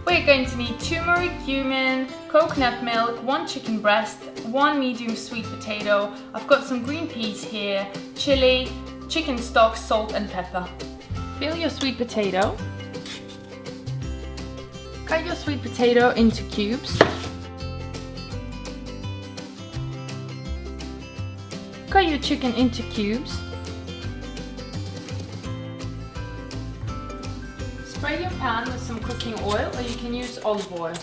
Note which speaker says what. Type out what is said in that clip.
Speaker 1: We're going to need turmeric, cumin, coconut milk, 1 chicken breast, 1 medium sweet potato. I've got some green peas here, chili, chicken stock, salt and pepper. Peel your sweet potato. Cut your sweet potato into cubes. Cut your chicken into cubes. Spray your pan with some cooking oil, or you can use olive oil.